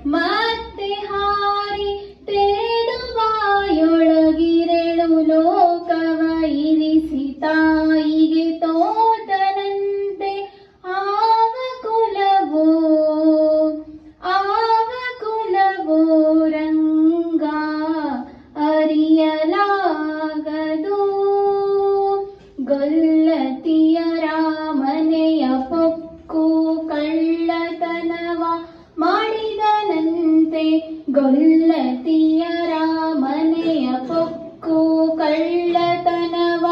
ಮತ್ತೆ ಹಾರಿ ತೆರೆದು ಬಾಯೊಳಗಿರೆಳು ಲೋಕವ ಇರಿಸಿ ತಾಯಿಗೆ ತೋತನಂತೆ ಆವ ಕುಲವೋ ರಂಗ ಅರಿಯಲಾಗದು. ಗೊಲ್ಲತಿಯ ರಾಮನೆಯ ಪೊಕ್ಕು ಕಳ್ಳತನವ ಮಾಡಿದನಂತೆ, ಗೊಲ್ಲತಿಯ ರಾಮನೆಯ ಪೊಕ್ಕು ಕಳ್ಳತನವ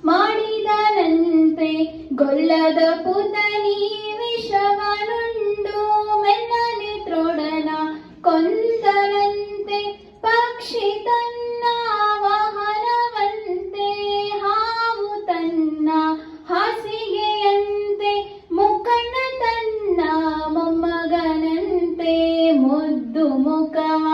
ಮಾಡಿದನಂತೆ. ಗೊಲ್ಲದ ಪುತನಿ ವಿಷವನುಂಡು ಮೆಲ್ಲನೆ ತ್ರೋಡನ ಕೊಂದನಂತೆ. ಪಕ್ಷಿ ತನ್ನ ವಾಹನವಂತೆ, ಹಾವು ತನ್ನ ಹಾಸಿಗೆಯಂತೆ, ಮುಕ್ಕಣ್ಣ ತನ್ನ ಮೊಮ್ಮಗನಂತೆ ಮುದ್ದು ಮುಖವ